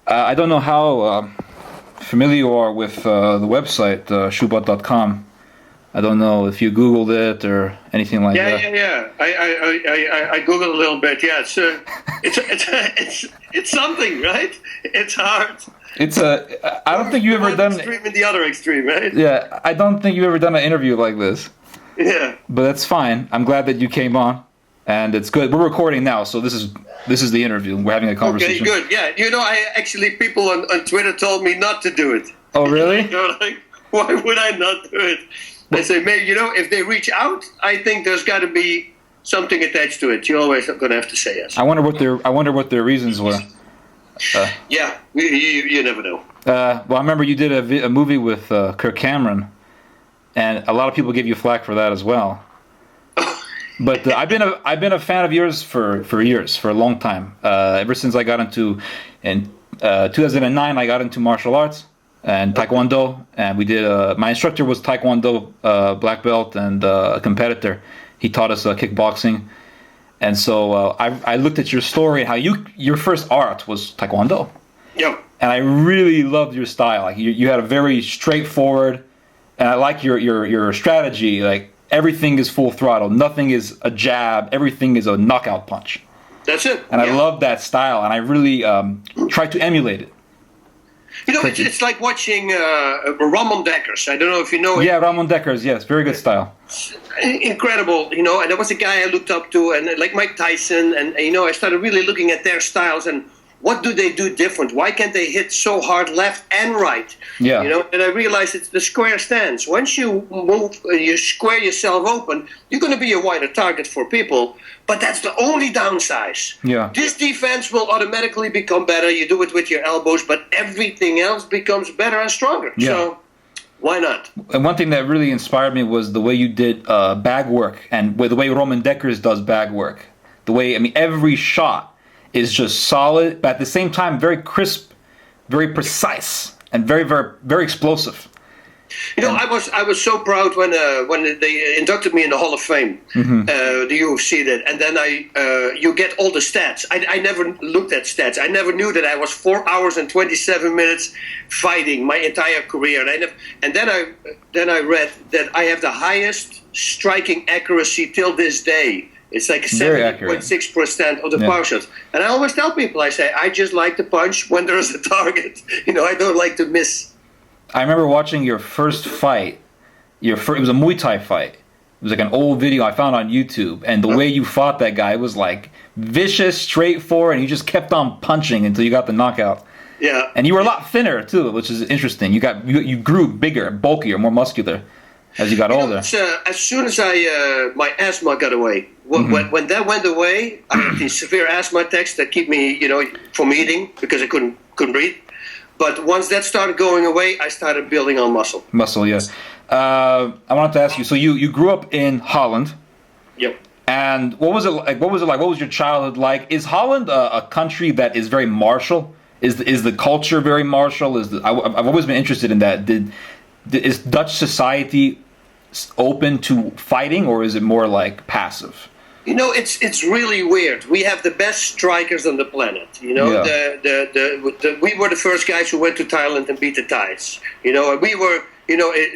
I don't know how familiar you are with the website, Shoebat.com. I don't know if you Googled it or anything like that. Yeah. I Googled a little bit. Yeah, it's something, right? It's hard. I don't think you've ever done. Extreme and the other extreme, right? Yeah, I don't think you've ever done an interview like this. Yeah. But that's fine. I'm glad that you came on, and it's good. We're recording now, so this is the interview. We're having a conversation. Okay, good. Yeah, people on Twitter told me not to do it. Oh, really? They're like, why would I not do it? They say, maybe, if they reach out, I think there's got to be something attached to it. You're always going to have to say yes. I wonder what their reasons were. Yeah, you never know. Well, I remember you did a movie with Kirk Cameron, and a lot of people give you flack for that as well. But I've been a fan of yours for years, for a long time. Ever since I got in 2009, I got into martial arts and Taekwondo, and we did. My instructor was Taekwondo black belt and a competitor. He taught us kickboxing, and so I looked at your story and how your first art was Taekwondo. Yep. And I really loved your style. Like you had a very straightforward, and I like your strategy. Like everything is full throttle, nothing is a jab, everything is a knockout punch. That's it. And I love that style, and I really try to emulate it. It's like watching Ramon Dekkers. I don't know if you know it. Yeah, Ramon Dekkers, yes, very good style. Incredible, and there was a guy I looked up to, and like Mike Tyson, and I started really looking at their styles and what do they do different? Why can't they hit so hard left and right? Yeah. And I realized it's the square stance. Once you move, you square yourself open, you're going to be a wider target for people. But that's the only downside. Yeah. This defense will automatically become better. You do it with your elbows, but everything else becomes better and stronger. Yeah. So why not? And one thing that really inspired me was the way you did bag work, and the way Roman Dekkers does bag work. The way, every shot is just solid, but at the same time very crisp, very precise, and very, very, very explosive. I was so proud when they inducted me in the Hall of Fame, the UFC did, and then you get all the stats. I never looked at stats. I never knew that I was 4 hours and 27 minutes fighting my entire career, and then I read that I have the highest striking accuracy till this day. It's like 70.6% of the power shots. And I always tell people, I say, I just like to punch when there's a target. I don't like to miss. I remember watching your first fight. It was a Muay Thai fight. It was like an old video I found on YouTube. And the way you fought that guy was like vicious, straightforward, and you just kept on punching until you got the knockout. Yeah. And you were a lot thinner, too, which is interesting. You grew bigger, bulkier, more muscular as you got older. As soon as my asthma got away, when that went away, I had these severe asthma attacks that keep me, from eating because I couldn't breathe. But once that started going away, I started building on muscle. Muscle, yes. I wanted to ask you. So you grew up in Holland. Yep. And what was it like? What was your childhood like? Is Holland a country that is very martial? Is the culture very martial? I've always been interested in that. Is Dutch society open to fighting, or is it more like passive? It's really weird. We have the best strikers on the planet. We were the first guys who went to Thailand and beat the Thais. And we were,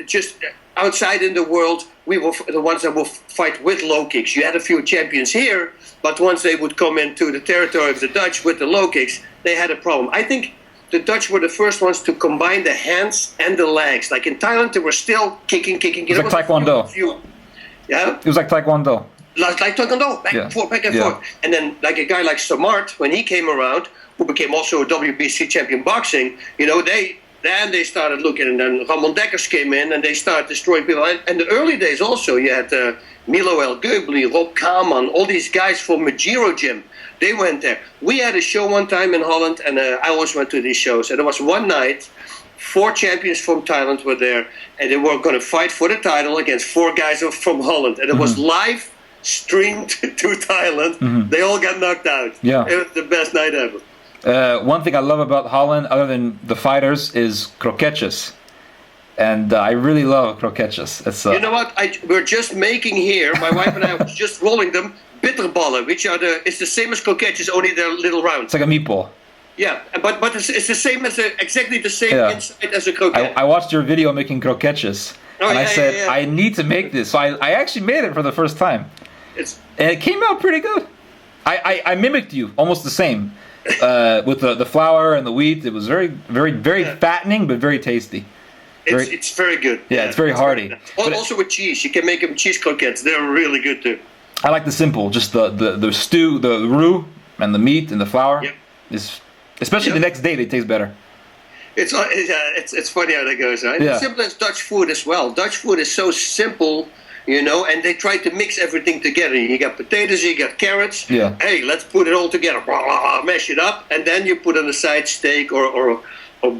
just outside in the world, we were the ones that would fight with low kicks. You had a few champions here, but once they would come into the territory of the Dutch with the low kicks, they had a problem. I think the Dutch were the first ones to combine the hands and the legs. Like in Thailand, they were still kicking. It was like Taekwondo. Yeah? It was like Taekwondo. Like Taekwondo, back and forth. And then like a guy like Samart, when he came around, who became also a WBC champion boxing, they started looking, and then Ramon Dekkers came in, and they started destroying people. And the early days also, you had Milo El Goebli, Rob Kaman, all these guys from Majiro Gym. They went there. We had a show one time in Holland, and I always went to these shows. And there was one night, 4 champions from Thailand were there, and they were going to fight for the title against 4 guys from Holland. And it was live streamed to Thailand. They all got knocked out. Yeah. It was the best night ever. One thing I love about Holland, other than the fighters, is kroketjes. And I really love kroketjes. You know what? We're just making here, my wife and I were just rolling them, bitterballen, which it's the same as kroketjes, only they're little round. It's like a meatball. Yeah, but it's the same as exactly the same inside as a croquette. I watched your video making croquettes, and I said I need to make this. So I actually made it for the first time, and it came out pretty good. I mimicked you almost the same with the flour and the wheat. It was very fattening, but very tasty. It's very good. Yeah, it's very hearty. Also with cheese, you can make them cheese croquettes. They're really good too. I like the simple, just the stew, the roux, and the meat and the flour. Yeah. Especially the next day, they taste better. It's funny how that goes, right? Yeah. It's simple as Dutch food as well. Dutch food is so simple, and they try to mix everything together. You got potatoes, you got carrots. Yeah. Hey, let's put it all together. Mash it up, and then you put on the side steak or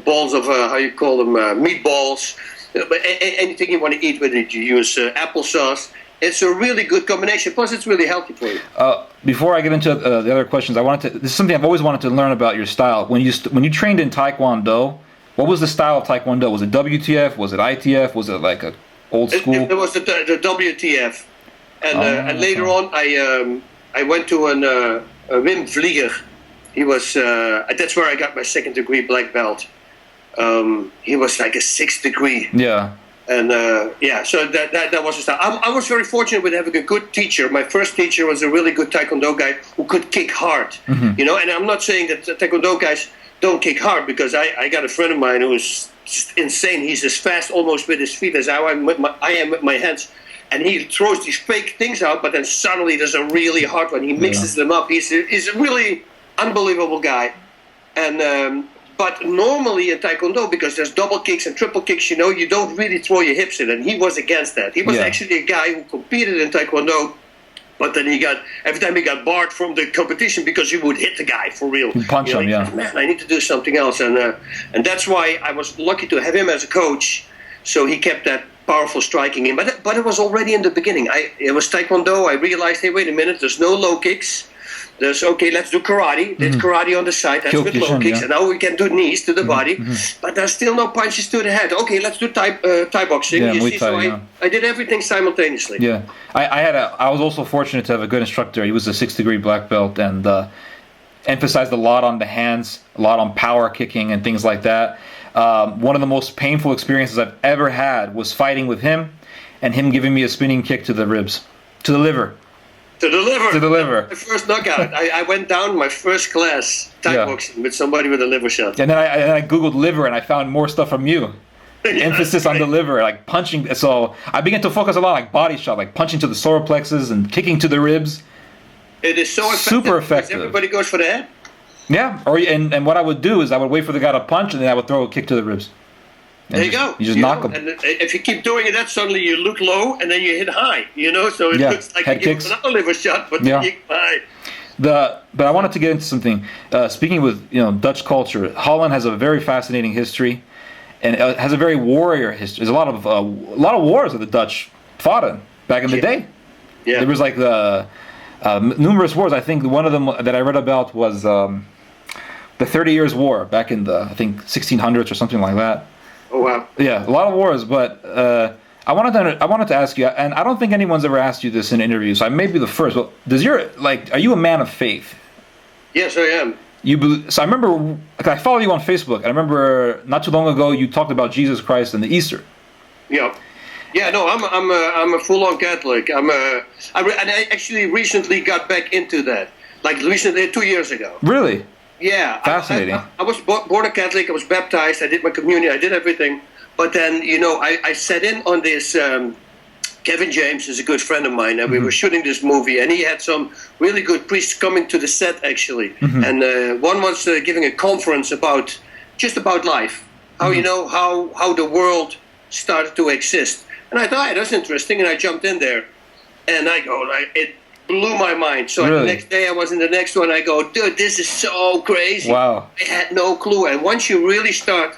balls of how you call them, meatballs. But anything you want to eat with it, you use applesauce. It's a really good combination. Plus, it's really healthy for you. Before I get into the other questions, this is something I've always wanted to learn about your style. When you trained in Taekwondo, what was the style of Taekwondo? Was it WTF? Was it ITF? Was it like a old school? It was the WTF, and later on, I went to a Wim Vlieger. He was that's where I got my 2nd degree black belt. He was like a 6th degree. Yeah. And so that was the style. I was very fortunate with having a good teacher. My first teacher was a really good Taekwondo guy who could kick hard. Mm-hmm. And I'm not saying that Taekwondo guys don't kick hard, because I got a friend of mine who is just insane. He's as fast almost with his feet as I am with my hands. And he throws these fake things out, but then suddenly there's a really hard one. He mixes them up. He's a really unbelievable guy. And but normally in Taekwondo, because there's double kicks and triple kicks, you don't really throw your hips in. And he was against that. He was actually a guy who competed in Taekwondo, but then every time he got barred from the competition because he would hit the guy for real. Punch him, Man, I need to do something else. And that's why I was lucky to have him as a coach. So he kept that powerful striking in. But it was already in the beginning. It was Taekwondo. I realized, hey, wait a minute, there's no low kicks. Let's do karate. Did karate on the side. That's with low kicks. And now we can do knees to the body. But there's still no punches to the head. Okay, let's do Thai boxing. Yeah, you see, I did everything simultaneously. Yeah, I was also fortunate to have a good instructor. He was a 6th degree black belt and emphasized a lot on the hands, a lot on power kicking and things like that. One of the most painful experiences I've ever had was fighting with him, and him giving me a spinning kick to the ribs, to the liver. To the liver. My first knockout. I went down my first class Thai boxing with somebody with a liver shot. And then I Googled liver, and I found more stuff from you. Emphasis on the liver, like punching. So I began to focus a lot like body shot, like punching to the solar plexus and kicking to the ribs. It is so effective. Super effective. Everybody goes for the head. Yeah. And what I would do is I would wait for the guy to punch, and then I would throw a kick to the ribs. There you go. You just knock them. And if you keep doing that, suddenly you look low and then you hit high. So it looks like head you kicks. give another liver shot, but you hit high. But I wanted to get into something. Speaking with Dutch culture, Holland has a very fascinating history, and it has a very warrior history. There's a lot of wars that the Dutch fought in back in the day. Yeah. There was like numerous wars. I think one of them that I read about was the 30 Years' War back in the 1600s or something like that. Oh wow! Yeah, a lot of wars, but I wanted to ask you, and I don't think anyone's ever asked you this in interviews. So I may be the first. But are you a man of faith? Yes, I am. So I remember, I follow you on Facebook. I remember not too long ago you talked about Jesus Christ and the Easter. Yeah. Yeah, no, I'm a full-on Catholic. And I actually recently got back into that, like recently 2 years ago. Really? Yeah, fascinating. I was born a Catholic. I was baptized. I did my communion. I did everything. But then, I sat in on this. Kevin James is a good friend of mine, and we were shooting this movie. And he had some really good priests coming to the set, actually. Mm-hmm. And one was giving a conference about life, how how the world started to exist. And I thought, that's interesting. And I jumped in there, and it blew my mind. So really? The next day I was in the next one. I go, dude, this is so crazy. Wow. I had no clue. And once you really start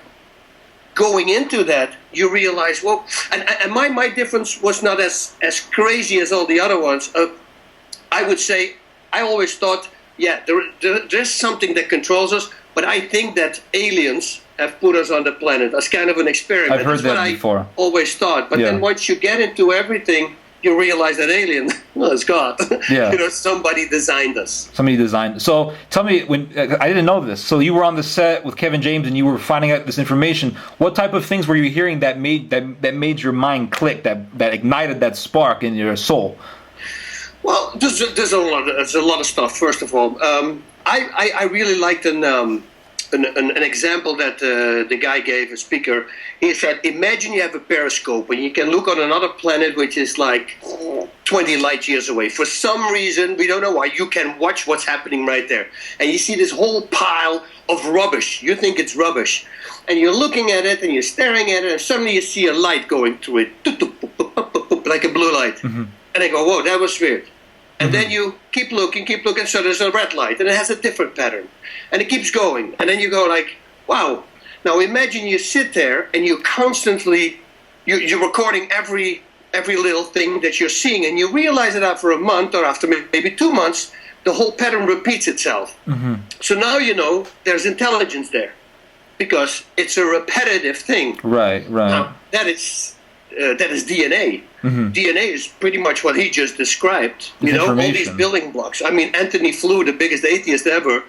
going into that, you realize, well, and my difference was not as crazy as all the other ones. I would say, I always thought, there's something that controls us, but I think that aliens have put us on the planet as kind of an experiment. I've heard that before. I always thought. But then once you get into everything, you realize that alien, well, it's God. Yeah. Somebody designed us. Somebody designed. So tell me, when I didn't know this. So you were on the set with Kevin James, and you were finding out this information. What type of things were you hearing that made your mind click, that ignited that spark in your soul? Well, there's a lot of stuff. First of all, I really liked an example that the guy gave, a speaker. He said, imagine you have a periscope and you can look on another planet which is like 20 light years away. For some reason, we don't know why, you can watch what's happening right there. And you see this whole pile of rubbish. You think it's rubbish. And you're looking at it and you're staring at it, and suddenly you see a light going through it, like a blue light. Mm-hmm. And I go, whoa, that was weird. And then you keep looking, so there's a red light, and it has a different pattern. And it keeps going. And then you go like, wow. Now imagine you sit there and you constantly, you're recording every little thing that you're seeing, and you realize that after a month or after maybe 2 months, the whole pattern repeats itself. Mm-hmm. So now there's intelligence there, because it's a repetitive thing. Right. Now, that is DNA. Mm-hmm. DNA is pretty much what he just described. All these building blocks. I mean, Anthony Flew, the biggest atheist ever,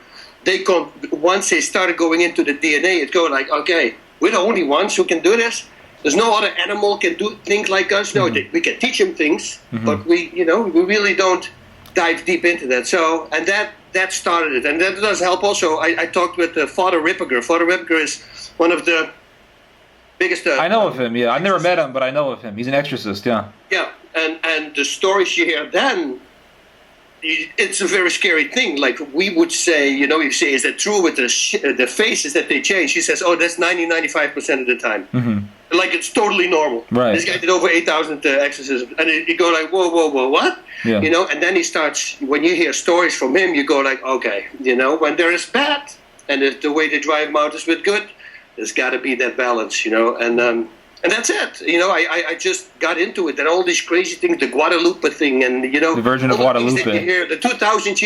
once they started going into the DNA, it go like, okay, we're the only ones who can do this. There's no other animal can do things like us. No, we can teach them things, but we really don't dive deep into that. So, and that started it, and that does help also. I talked with Father Ripperger. Father Ripperger is one of the biggest. I know of him. Yeah, I've never met him, but I know of him. He's an exorcist. Yeah. Yeah, and the stories you hear then, it's a very scary thing. Like we would say, you say, is that true with the faces that they change? He says, oh, that's 95% of the time. Mm-hmm. Like it's totally normal. Right. This guy did over 8,000 exorcisms, and you go like, whoa, what? Yeah. And then he starts. When you hear stories from him, you go like, okay, when there is bad, and if the way they drive them out is with good, there's got to be that balance, and that's it. I just got into it, and all these crazy things, the Guadalupe thing, and the Virgin of Guadalupe. You hear, the 2,000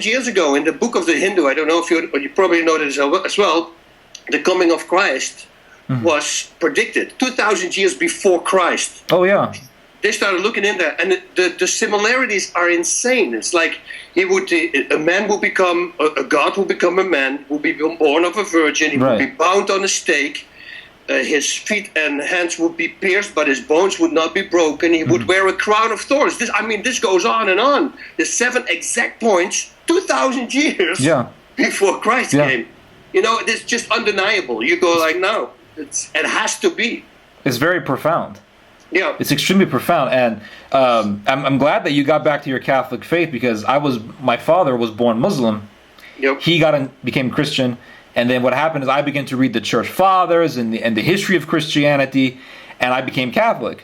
years ago in the Book of the Hindu. I don't know if you probably know this as well. The coming of Christ was predicted 2,000 years before Christ. Oh yeah. They started looking in there, and the similarities are insane. It's like a man will become a god, will become a man, will be born of a virgin. He will be bound on a stake. His feet and hands would be pierced, but his bones would not be broken. He would wear a crown of thorns. This goes on and on. The 7 exact points, 2,000 years before Christ came. It's just undeniable. You go like, no, it has to be. It's very profound. Yeah, it's extremely profound, and I'm glad that you got back to your Catholic faith, because my father was born Muslim. Yep. He became Christian. And then what happened is I began to read the church fathers and the history of Christianity, and I became Catholic.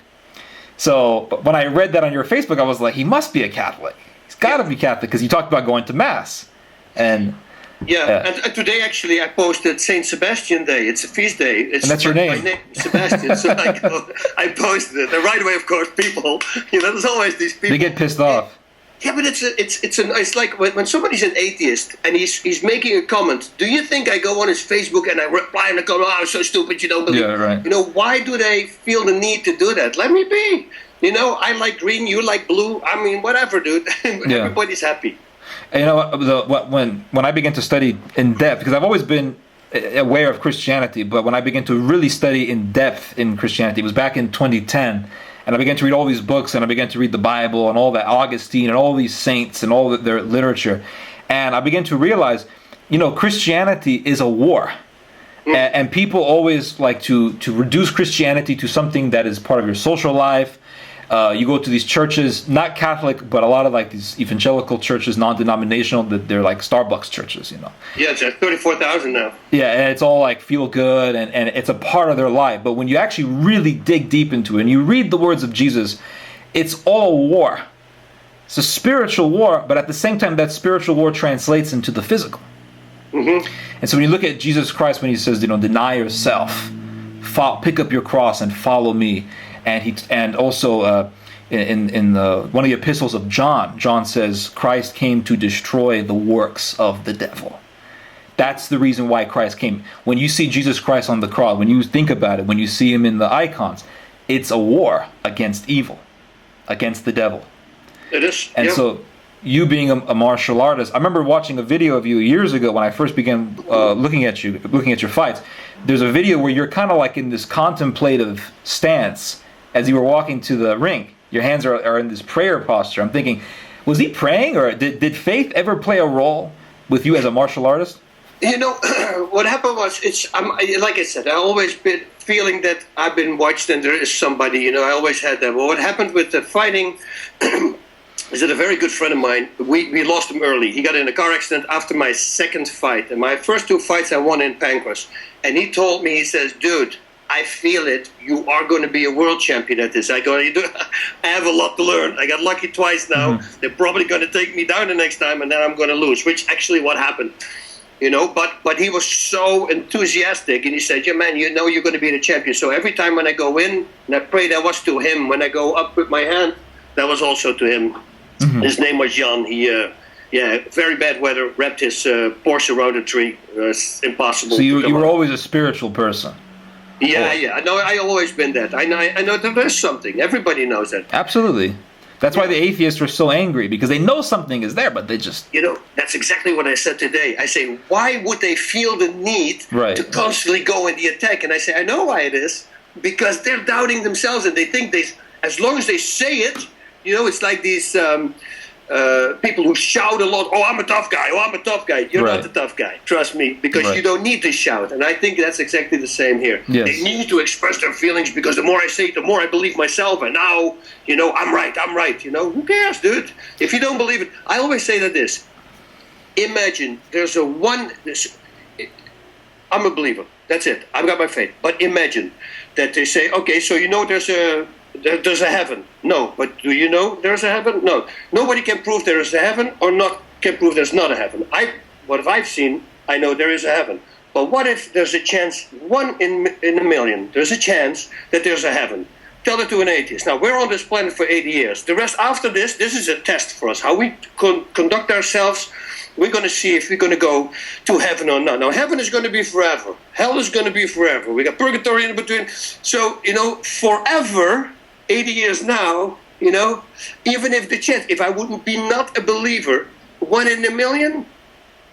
So when I read that on your Facebook, I was like, he must be a Catholic. He's got to be Catholic, because you talked about going to Mass. And and today actually I posted Saint Sebastian Day. It's a feast day. And that's your name. My name is Sebastian, so I posted it. And right away, of course, people, there's always these people. They get pissed off. Yeah, but it's like when somebody's an atheist and he's making a comment. Do you think I go on his Facebook and I reply and I go, "Oh, so stupid, you don't believe"? Yeah, right. Why do they feel the need to do that? Let me be. I like green, you like blue. I mean, whatever, dude. Everybody's happy. And when I began to study in depth, because I've always been aware of Christianity, but when I began to really study in depth in Christianity, it was back in 2010. And I began to read all these books, and I began to read the Bible and all that, Augustine and all these saints and all their literature. And I began to realize, Christianity is a war. And people always like to reduce Christianity to something that is part of your social life. You go to these churches, not Catholic, but a lot of like these evangelical churches, non-denominational, that they're like Starbucks churches, Yeah, it's at 34,000 now. Yeah, and it's all like feel good, and it's a part of their life. But when you actually really dig deep into it, and you read the words of Jesus, it's all a war. It's a spiritual war, but at the same time, that spiritual war translates into the physical. Mm-hmm. And so when you look at Jesus Christ, when he says, deny yourself, pick up your cross and follow me. And also in one of the epistles of John says Christ came to destroy the works of the devil. That's the reason why Christ came. When you see Jesus Christ on the cross, when you think about it, when you see him in the icons, it's a war against evil. against the devil. It is. And so, you being a martial artist, I remember watching a video of you years ago when I first began looking at your fights. There's a video where you're kind of like in this contemplative stance as you were walking to the ring. Your hands are in this prayer posture. I'm thinking, was he praying, or did faith ever play a role with you as a martial artist? You know, what happened was, like I said, I always been feeling that I've been watched and there is somebody, you know, I always had that. But what happened with the fighting is that a very good friend of mine, we lost him early. He got in a car accident after my second fight. And my first 2 fights I won in Pancras. And he told me, he says, dude, I feel it. You are going to be a world champion at this. I go, I have a lot to learn. I got lucky twice now. Mm-hmm. They're probably going to take me down the next time, and then I'm going to lose, which actually what happened. You know, but he was so enthusiastic, and he said, yeah, man, you know you're going to be the champion. So every time when I go in, and I pray, that was to him. When I go up with my hand, that was also to him. Mm-hmm. His name was Jan. He, very bad weather, wrapped his Porsche around a tree. It's impossible. So you were always a spiritual person. Yeah. No, I always been that. I know that there's something. Everybody knows that. Absolutely. That's why the atheists are so angry, because they know something is there, but they just... You know, that's exactly what I said today. I say, why would they feel the need to constantly go in the attack? And I say, I know why it is. Because they're doubting themselves, and they think as long as they say it, you know, it's like these people who shout a lot, oh, I'm a tough guy, You're not the tough guy, trust me, because you don't need to shout. And I think that's exactly the same here. Yes. They need to express their feelings, because the more I say it, the more I believe myself, and now, you know, I'm right, you know, who cares, dude? If you don't believe it, I always say that this, imagine there's I'm a believer, that's it, I've got my faith, but imagine that they say, okay, so you know there's a heaven. No, but do you know there's a heaven? No. Nobody can prove there is a heaven or not can prove there's not a heaven. What I've seen, I know there is a heaven. But what if there's a chance, 1 in a million, there's a chance that there's a heaven? Tell it to an atheist. Now, we're on this planet for 80 years. The rest after this is a test for us. How we conduct ourselves, we're going to see if we're going to go to heaven or not. Now, heaven is going to be forever. Hell is going to be forever. We got purgatory in between. So, you know, forever... 80 years now, you know, even if the chance, if I wouldn't be not a believer, 1 in a million,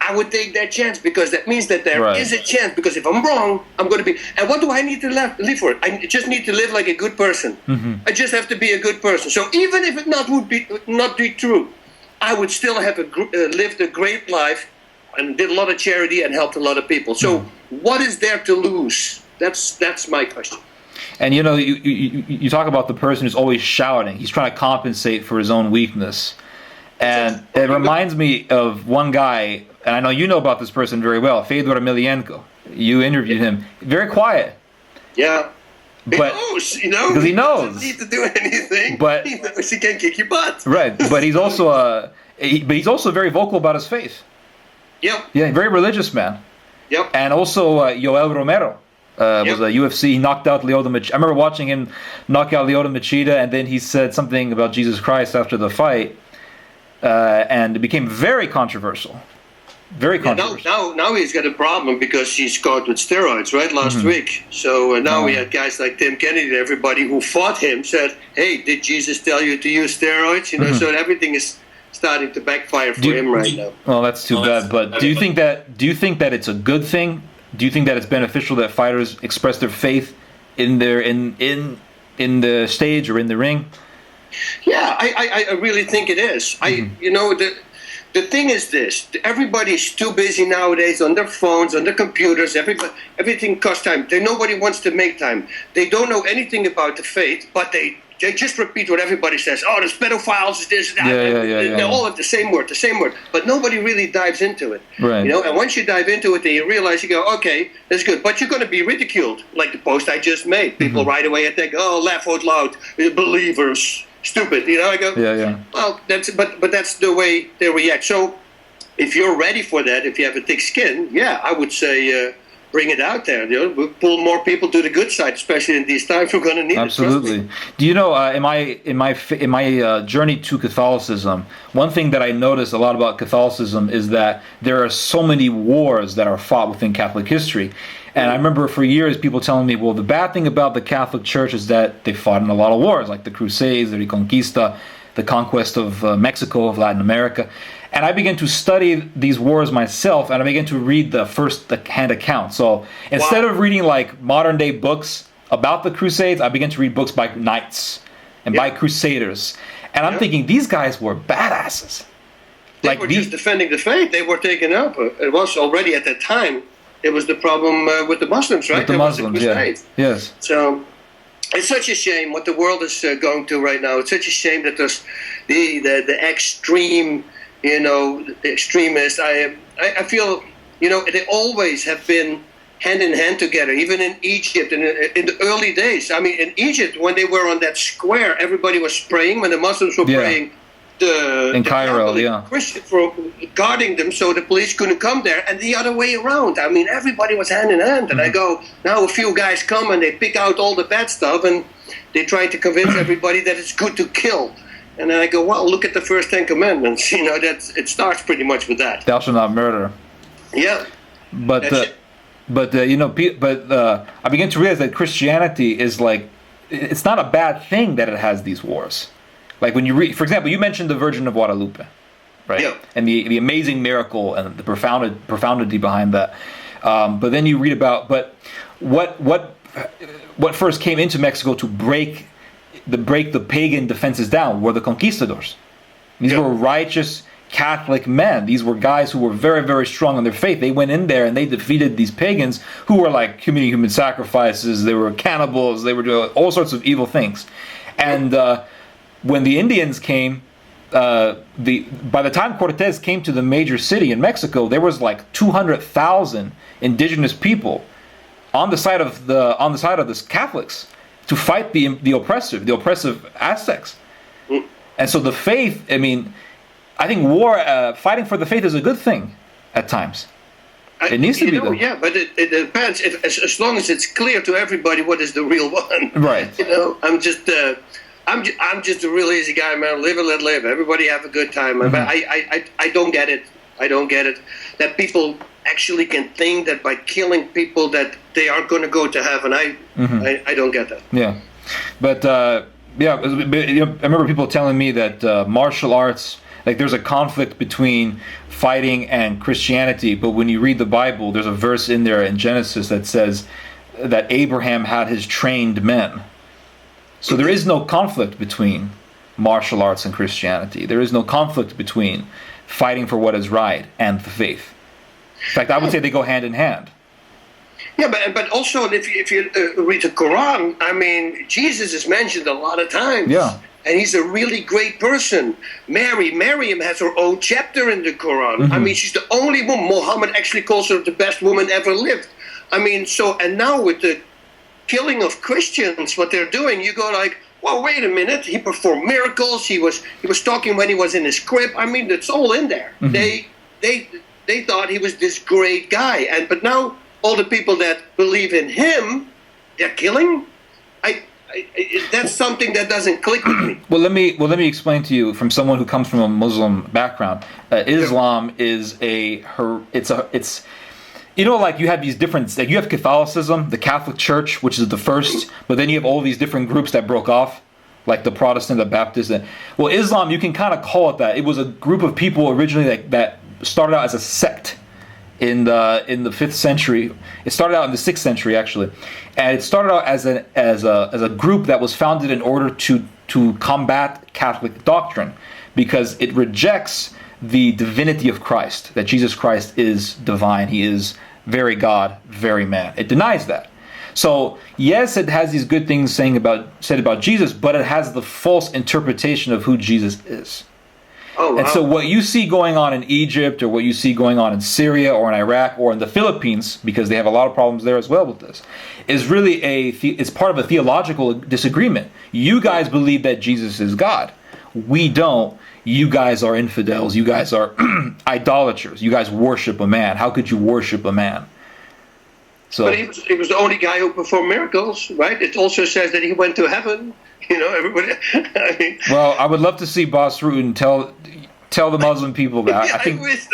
I would take that chance, because that means that there is a chance, because if I'm wrong, I'm going to be, and what do I need to live for? I just need to live like a good person. Mm-hmm. I just have to be a good person. So even if it would not be true, I would still have lived a great life and did a lot of charity and helped a lot of people. So what is there to lose? That's my question. And you know, you talk about the person who's always shouting. He's trying to compensate for his own weakness. And it reminds me of one guy, and I know you know about this person very well, Theodore Shoebat. You interviewed him. Very quiet. Yeah. He knows, you know. Because he knows. He doesn't need to do anything. But he knows he can kick your butt. Right. But he's also very vocal about his faith. Yep. Yeah, very religious man. Yep. And also Yoel Romero. Was a UFC. He knocked out Lyoto Machida. I remember watching him knock out Lyoto Machida, and then he said something about Jesus Christ after the fight, and it became very controversial. Very controversial. Now he's got a problem because he's caught with steroids, right, last week. So now we had guys like Tim Kennedy, everybody who fought him said, hey, did Jesus tell you to use steroids? You know, so everything is starting to backfire for him right now. Well, that's too bad. But do you think that it's a good thing? Do you think that it's beneficial that fighters express their faith in the stage or in the ring? Yeah, I really think it is. You know, the thing is this: everybody's too busy nowadays on their phones, on their computers. Everything costs time. Nobody wants to make time. They don't know anything about the faith, but they just repeat what everybody says. Oh, there's pedophiles, this, that. They all have the same word. But nobody really dives into it. Right. You know, and once you dive into it, then you realize, you go, okay, that's good. But you're going to be ridiculed, like the post I just made. People right away attack, oh, laugh out loud, believers, stupid. You know, I go, well, but that's the way they react. So if you're ready for that, if you have a thick skin, I would say bring it out there. We'll pull more people to the good side, especially in these times. We're going to need Absolutely. it. Do you know, in my journey to Catholicism, one thing that I noticed a lot about Catholicism is that there are so many wars that are fought within Catholic history. And I remember for years people telling me, well, the bad thing about the Catholic Church is that they fought in a lot of wars, like the Crusades, the Reconquista, the conquest of Mexico, of Latin America. And I began to study these wars myself, and I began to read the first-hand account. So instead of reading like modern-day books about the Crusades, I began to read books by knights and by crusaders. And I'm thinking, these guys were badasses. They were just defending the faith. They were taken up. It was already at that time, it was the problem with the Muslims, right? With the Muslims, Yes. So it's such a shame what the world is going through right now. It's such a shame that there's the extreme... the extremists. I feel, they always have been hand in hand together, even in Egypt in the early days. I mean, in Egypt, when they were on that square, everybody was praying. When the Muslims were praying, in Cairo, Christians were guarding them so the police couldn't come there, and the other way around. I mean, everybody was hand in hand. And I go, now a few guys come and they pick out all the bad stuff, and they try to convince everybody that it's good to kill. And then I go, well, look at the first 10 commandments. It starts pretty much with that. Thou shalt not murder. Yeah. I began to realize that Christianity is like, it's not a bad thing that it has these wars. Like when you read, for example, you mentioned the Virgin of Guadalupe, right? Yeah. And the amazing miracle and the profundity behind that. But then you read about, what first came into Mexico to break the pagan defenses down were the conquistadors. These were righteous Catholic men. These were guys who were very, very strong in their faith. They went in there and they defeated these pagans who were like committing human sacrifices. They were cannibals. They were doing all sorts of evil things. And when the Indians came, by the time Cortez came to the major city in Mexico, there was like 200,000 indigenous people on the side of the Catholics to fight the oppressive Aztecs. And so the faith, I think fighting for the faith is a good thing at times. It needs to be though. Yeah, but it depends. As long as it's clear to everybody what is the real one. Right. I'm just a real easy guy, man. Live and let live. Everybody have a good time. But I don't get it. I don't get it. That people actually can think that by killing people that they are going to go to heaven. I don't get that. Yeah, but I remember people telling me that martial arts, like there's a conflict between fighting and Christianity, but when you read the Bible, there's a verse in there in Genesis that says that Abraham had his trained men. So there is no conflict between martial arts and Christianity. There is no conflict between fighting for what is right and the faith. In fact, I would say they go hand in hand. Yeah, but also if you read the Quran, Jesus is mentioned a lot of times. Yeah. And he's a really great person. Miriam has her own chapter in the Quran. She's the only woman. Muhammad actually calls her the best woman ever lived. And now with the killing of Christians, what they're doing, you go like, well, wait a minute. He performed miracles. He was talking when he was in his crib. It's all in there. They thought he was this great guy, but now all the people that believe in him, they're killing. That's something that doesn't click with me. Well, let me explain to you from someone who comes from a Muslim background. Islam is it's like you have these different, like you have Catholicism, the Catholic Church, which is the first, but then you have all these different groups that broke off, like the Protestant, the Baptist. Well, Islam, you can kind of call it that. It was a group of people originally that started out as a sect in the 5th century. It started out in the 6th century actually, and it started out as a group that was founded in order to combat Catholic doctrine, because it rejects the divinity of Christ, that Jesus Christ is divine. He is very God, very man. It denies that. So yes, it has these good things said about Jesus, but it has the false interpretation of who Jesus is. Oh, wow. And so what you see going on in Egypt, or what you see going on in Syria or in Iraq or in the Philippines, because they have a lot of problems there as well with this, is really it's part of a theological disagreement. You guys believe that Jesus is God. We don't. You guys are infidels. You guys are idolaters. You guys worship a man. How could you worship a man? So, but he was the only guy who performed miracles, right? It also says that he went to heaven. Everybody. I mean, well, I would love to see Bas Rutten tell the Muslim people that. Yeah,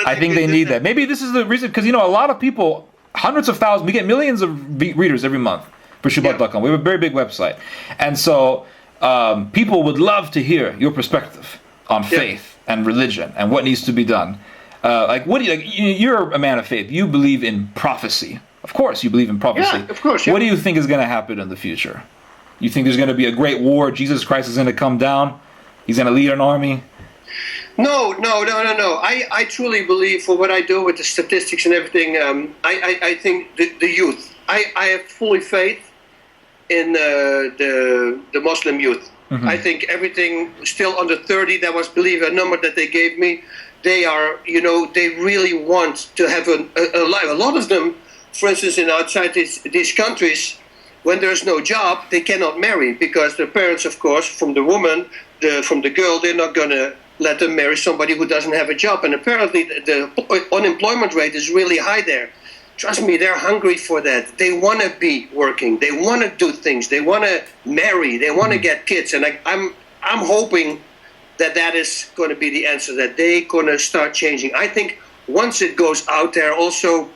I think they need that. Maybe this is the reason, because a lot of people, hundreds of thousands, we get millions of readers every month for Shoebat.com. We have a very big website, and so people would love to hear your perspective on faith and religion and what needs to be done. What do you're a man of faith. You believe in prophecy. Of course, you believe in prophecy. Yeah, of course. Yeah. What do you think is going to happen in the future? You think there's going to be a great war? Jesus Christ is going to come down? He's going to lead an army? No. I truly believe, for what I do with the statistics and everything, I think the youth. I have fully faith in the Muslim youth. Mm-hmm. I think everything still under 30, that was, believe a number that they gave me, they are, they really want to have a life. A lot of them, for instance, outside these countries, when there's no job, they cannot marry, because their parents, of course, from the woman, from the girl, they're not going to let them marry somebody who doesn't have a job. And apparently the unemployment rate is really high there. Trust me, they're hungry for that. They want to be working. They want to do things. They want to marry. They want to get kids. And I'm hoping that is going to be the answer, that they're going to start changing. I think once it goes out there, also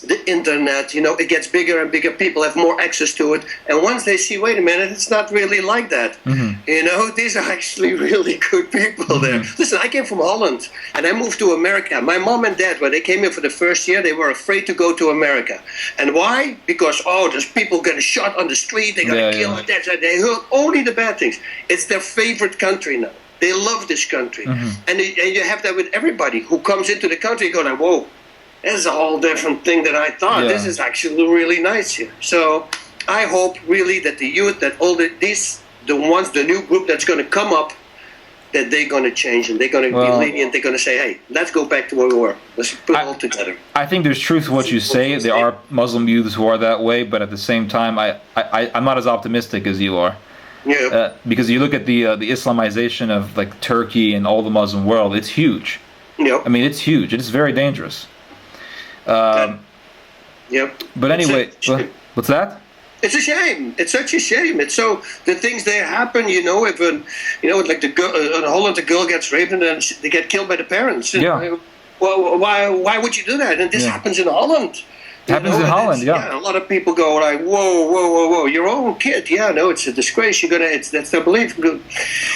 the internet, it gets bigger and bigger. People have more access to it. And once they see, wait a minute, it's not really like that. Mm-hmm. These are actually really good people there. Listen, I came from Holland and I moved to America. My mom and dad, when they came here for the first year, they were afraid to go to America. And why? Because, there's people getting shot on the street. They're going to kill. They heard only the bad things. It's their favorite country now. They love this country. Mm-hmm. And you have that with everybody who comes into the country. You go like, whoa. This is a whole different thing than I thought. Yeah. This is actually really nice here. So I hope really that the youth, that all the new group that's going to come up, that they're going to change and they're going to be lenient. They're going to say, hey, let's go back to where we were. Let's put it all together. I think there's truth to what you say. There are Muslim youths who are that way, but at the same time, I'm not as optimistic as you are. Yeah. Because you look at the Islamization of like Turkey and all the Muslim world, it's huge. Yep. I mean, it's huge. It's very dangerous. Yep. But anyway, what's that? It's a shame. It's such a shame. It's so the things that happen. If like the girl in Holland, the girl gets raped and then they get killed by the parents. Yeah. Well, why would you do that? And this happens in Holland. Happens in Holland, yeah. A lot of people go like, whoa, your own kid. Yeah, no, it's a disgrace. That's their belief.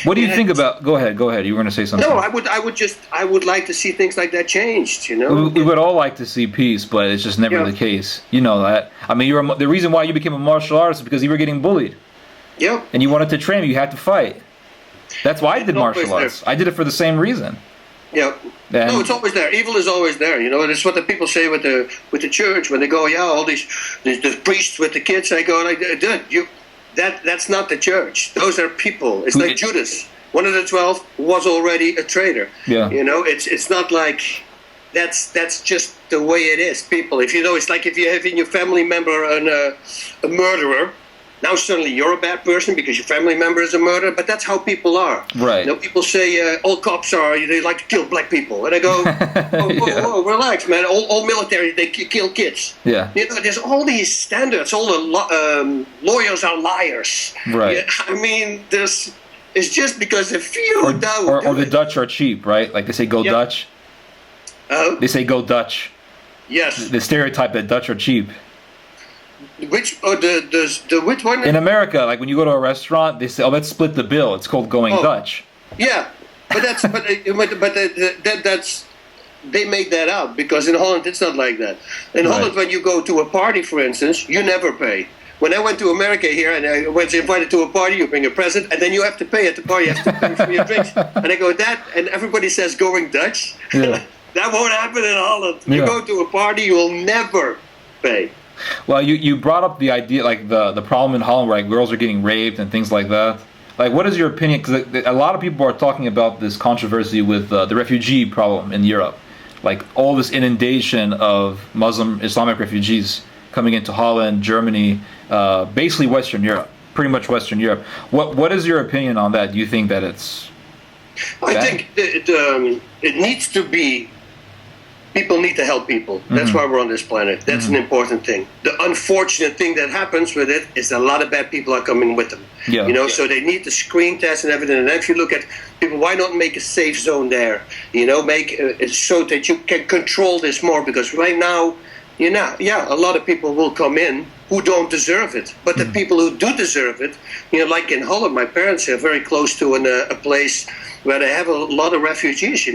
What do you think about? Go ahead. You were going to say something. No, I would like to see things like that changed. We would all like to see peace, but it's just never the case. You know that. I mean, the reason why you became a martial artist is because you were getting bullied. Yeah. And you wanted to train. You had to fight. That's why I did martial arts. I did it for the same reason. Yeah. No, it's always there. Evil is always there. That's what the people say with the church when they go, all these the priests with the kids. I go like, dude, that's not the church. Those are people. It's like Judas. One of the 12 was already a traitor. Yeah. It's not like that's just the way it is. People, it's like if you have in your family member a murderer. Now suddenly you're a bad person because your family member is a murderer, but that's how people are. Right. People say all cops they like to kill black people, and I go, whoa, relax, man. All military they kill kids. Yeah. There's all these standards. All the lawyers are liars. Right. I mean, it's just because a few or the Dutch are cheap, right? Like they say, go Dutch. They say go Dutch. Yes. The stereotype that Dutch are cheap. Which which one? In America, like when you go to a restaurant, they say, let's split the bill. It's called going Dutch. Yeah, but that's they made that up because in Holland it's not like that. In Holland, when you go to a party, for instance, you never pay. When I went to America here and I was invited to a party, you bring a present and then you have to pay at the party. You have to pay for your drinks. And I go and everybody says going Dutch. Yeah. That won't happen in Holland. You go to a party, you will never pay. Well, you brought up the idea, like the problem in Holland where like, girls are getting raped and things like that. Like, what is your opinion? Because a lot of people are talking about this controversy with the refugee problem in Europe. Like, all this inundation of Muslim Islamic refugees coming into Holland, Germany, basically Western Europe, pretty much Western Europe. What is your opinion on that? Do you think that it's bad? I think it needs to be people need to help people. That's why we're on this planet. That's an important thing. The unfortunate thing that happens with it is that a lot of bad people are coming with them. Yeah. So they need the screen test and everything. And if you look at people, why not make a safe zone there? Make it so that you can control this more. Because right now, a lot of people will come in who don't deserve it. But the people who do deserve it, like in Holland, my parents are very close to a place where they have a lot of refugees,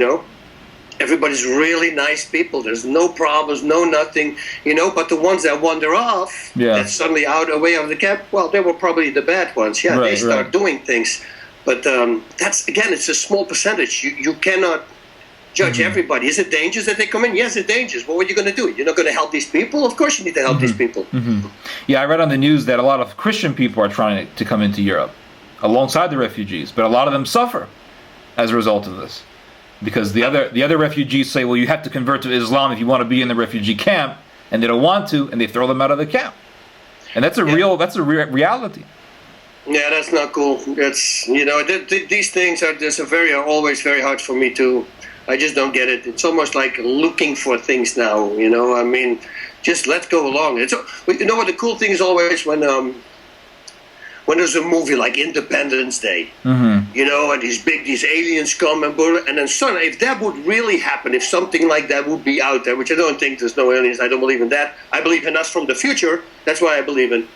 Everybody's really nice people. There's no problems, no nothing, But the ones that wander off, that's suddenly away out of the camp, well, they were probably the bad ones. Yeah, they start doing things. But that's, again, it's a small percentage. You cannot judge everybody. Is it dangerous that they come in? Yes, it's dangerous. What are you going to do? You're not going to help these people? Of course you need to help these people. Yeah, I read on the news that a lot of Christian people are trying to come into Europe alongside the refugees, but a lot of them suffer as a result of this. Because the other refugees say, well, you have to convert to Islam if you want to be in the refugee camp, and they don't want to, and they throw them out of the camp. And that's a reality. Yeah, that's not cool. That's these things are always very hard for me to. I just don't get it. It's almost like looking for things now. I mean, just let's go along. What the cool thing is always when there's a movie like Independence Day, and these aliens come and then suddenly, if that would really happen, if something like that would be out there, which I don't think there's no aliens, I don't believe in that. I believe in us from the future. That's why I believe in.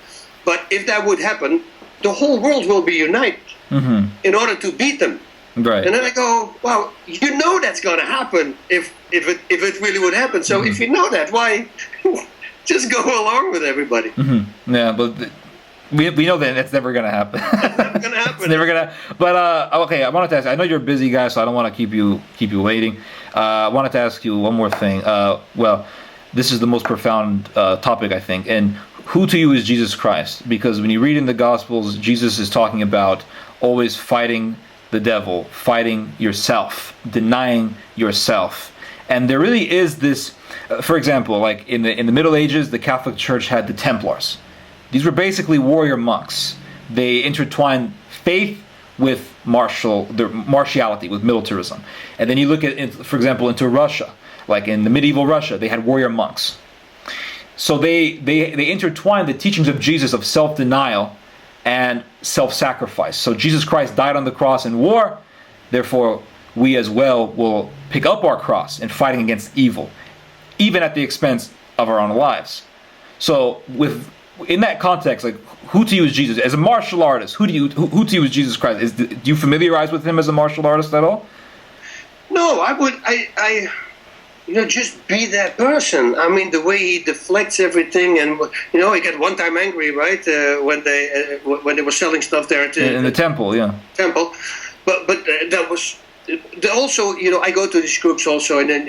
But if that would happen, the whole world will be united in order to beat them. Right. And then I go, well, that's going to happen if it really would happen. So if you know that, why just go along with everybody? Yeah, but we know that that's never going to happen. It's never going to happen. It's never going to. But okay, I wanted to ask. I know you're a busy guy, so I don't want to keep you waiting. I wanted to ask you one more thing. Well, this is the most profound topic, I think. And who to you is Jesus Christ? Because when you read in the Gospels, Jesus is talking about always fighting the devil, fighting yourself, denying yourself. And there really is this, for example, like in the Middle Ages, the Catholic Church had the Templars. These were basically warrior monks. They intertwined faith with martiality, with militarism. And then you look at, for example, into Russia, like in the medieval Russia, they had warrior monks. So they intertwined the teachings of Jesus of self-denial and self-sacrifice. So Jesus Christ died on the cross in war, therefore we as well will pick up our cross in fighting against evil, even at the expense of our own lives. So in that context, like, who to you is Jesus? As a martial artist, who to you is Jesus Christ? Do you familiarize with him as a martial artist at all? No, I just be that person. I mean, the way he deflects everything, and he got one time angry, right, when they were selling stuff there in the temple, yeah. Temple, but that was also, I go to these groups also, and then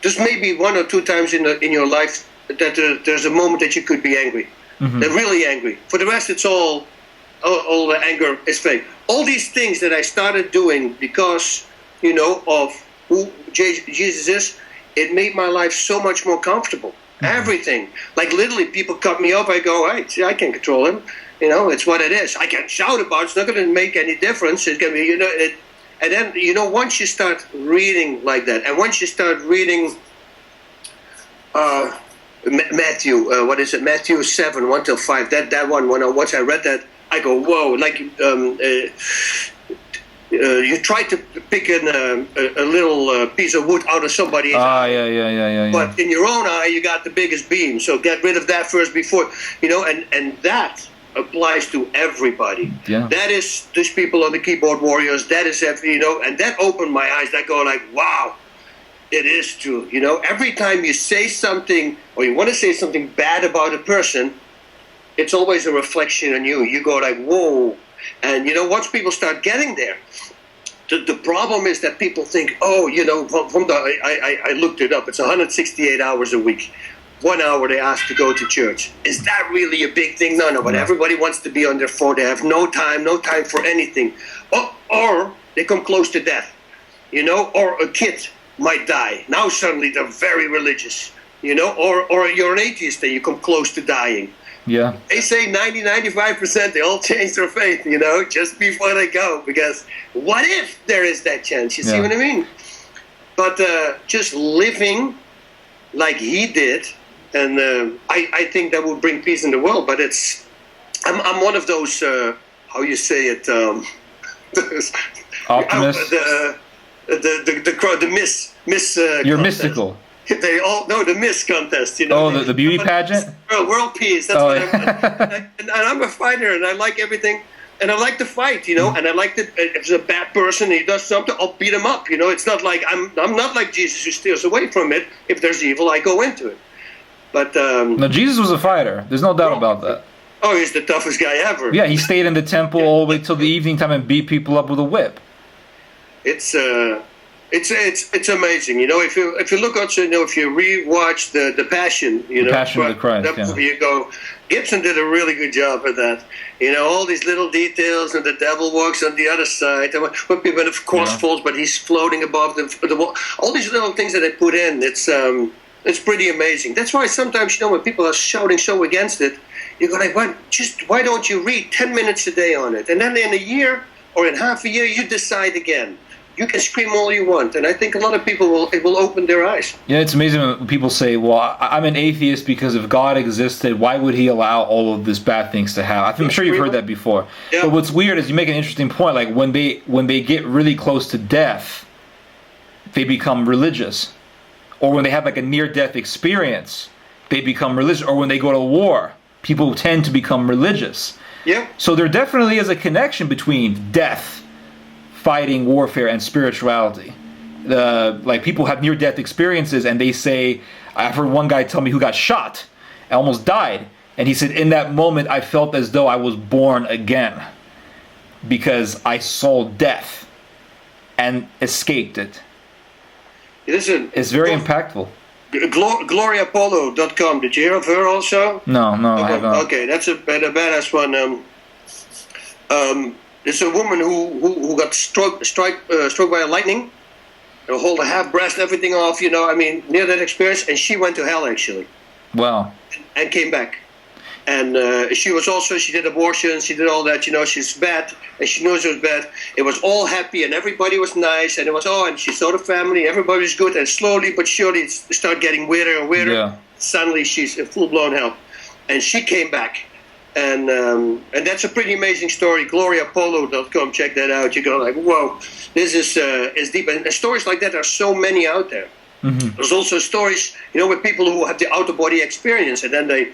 there's maybe one or two times in your life that there's a moment that you could be angry, they're really angry. For the rest, it's all the anger is fake. All these things that I started doing because of who Jesus is, it made my life so much more comfortable. Everything. Like literally people cut me off, I go, I can't control him. It's what it is. I can shout about it, it's not going to make any difference. It's going to be, and then, once you start reading like that, and once you start reading Matthew, Matthew 7, 1-5, that one, once I read that, I go, whoa, like, you try to pick a little piece of wood out of somebody's eye. Yeah. But in your own eye, you got the biggest beam. So get rid of that first before, and that applies to everybody. Yeah. That is these people on the keyboard warriors. That is, and that opened my eyes. That go like, wow, it is true. Every time you say something or you want to say something bad about a person, it's always a reflection on you. You go like, whoa. And once people start getting there, the problem is that people think, I looked it up. It's 168 hours a week. 1 hour they ask to go to church. Is that really a big thing? No. But everybody wants to be on their phone. They have no time for anything. Or they come close to death, or a kid might die. Now suddenly they're very religious, or you're an atheist and you come close to dying. Yeah. They say 90-95% they all change their faith, just before they go. Because what if there is that chance? You see what I mean? but just living like he did, and I think that would bring peace in the world. But I'm one of those how you say it, optimists. The miss. You're contest. Mystical. They all know the Miss contest, Oh, the beauty pageant. World peace. That's what and I'm a fighter, and I like everything, and I like to fight, and I like that if there's a bad person, he does something, I'll beat him up. It's not like I'm not like Jesus who steers away from it. If there's evil, I go into it. But no, Jesus was a fighter. There's no doubt about that. Oh, he's the toughest guy ever. Yeah, he stayed in the temple all the way till the evening time and beat people up with a whip. It's amazing, If you look also, if you rewatch the Passion, the Passion of the Christ, that movie, you go, Gibson did a really good job of that. All these little details, and the devil walks on the other side, and when the cross falls, but he's floating above the wall. All these little things that they put in, it's pretty amazing. That's why sometimes, when people are shouting so against it, you go like, why don't you read 10 minutes a day on it, and then in a year or in half a year, you decide again. You can scream all you want, and I think a lot of people will open their eyes. Yeah, it's amazing when people say, well, I'm an atheist because if God existed, why would he allow all of these bad things to happen? I'm sure you've heard that before. Yeah. But what's weird is you make an interesting point, like when they get really close to death, they become religious. Or when they have like a near-death experience, they become religious. Or when they go to war, people tend to become religious. Yeah. So there definitely is a connection between death, fighting, warfare, and spirituality. Like people have near-death experiences, and they say, I've heard one guy tell me who got shot and almost died, and he said, in that moment, I felt as though I was born again because I saw death and escaped it. Listen, it's very impactful. GloriaPolo.com. Did you hear of her also? No, I haven't. Okay, that's a badass one. It's a woman who got struck by a lightning. They'll hold a half breast, everything off, near that experience, and she went to hell actually. Wow. And came back. And she did abortions, she did all that, she's bad, and she knows it was bad. It was all happy, and everybody was nice, and and she saw the family, everybody was good, and slowly but surely it started getting weirder and weirder. Yeah. Suddenly she's in full-blown hell. And she came back. And that's a pretty amazing story. GloriaPolo.com, check that out. You go like, whoa, this is deep. And stories like that are so many out there. Mm-hmm. There's also stories, with people who have the out-of-body experience, and then the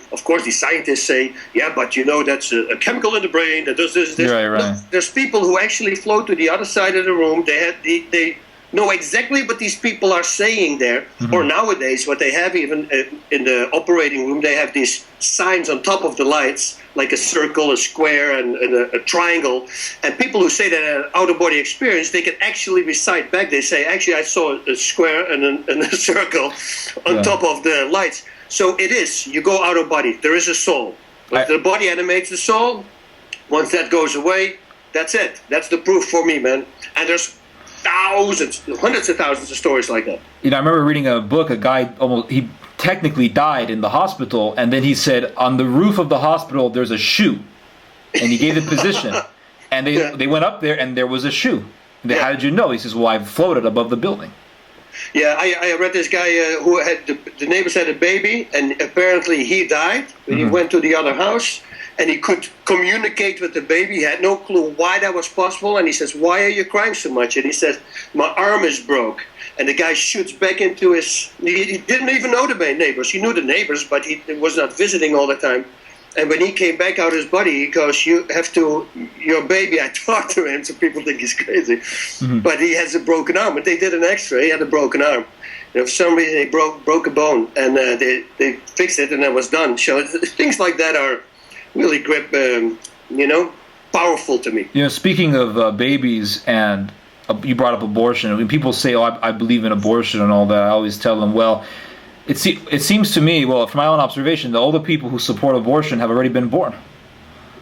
scientists say, yeah, but that's a chemical in the brain that does this. Right. No, there's people who actually float to the other side of the room. They know exactly what these people are saying there. Mm-hmm. Or nowadays, what they have even in the operating room, they have these signs on top of the lights, like a circle, a square, and a triangle. And people who say that an out-of-body experience, they can actually recite back. They say, actually, I saw a square and a circle on top of the lights. So it is. You go out of body. There is a soul. But the body animates the soul. Once that goes away, that's it. That's the proof for me, man. And there's thousands, hundreds of thousands of stories like that. I remember reading a book, a guy he technically died in the hospital, and then he said, on the roof of the hospital there's a shoe, and he gave the position, and they went up there and there was a shoe. How did you know? He says, well, I floated above the building. Yeah, I read this guy who had the neighbors had a baby, and apparently he died when he went to the other house. And he could communicate with the baby. He had no clue why that was possible. And he says, why are you crying so much? And he says, my arm is broke. And the guy shoots back into he didn't even know the neighbors. He knew the neighbors, but he was not visiting all the time. And when he came back out of his body, he goes, your baby, I talked to him, so people think he's crazy. Mm-hmm. But he has a broken arm. But they did an x-ray, he had a broken arm. For some reason, he broke a bone. And they fixed it, and that was done. So things like that are really powerful to me. Speaking of babies, and you brought up abortion. When people say, "Oh, I believe in abortion and all that," I always tell them, "Well, it seems to me, from my own observation, that all the people who support abortion have already been born."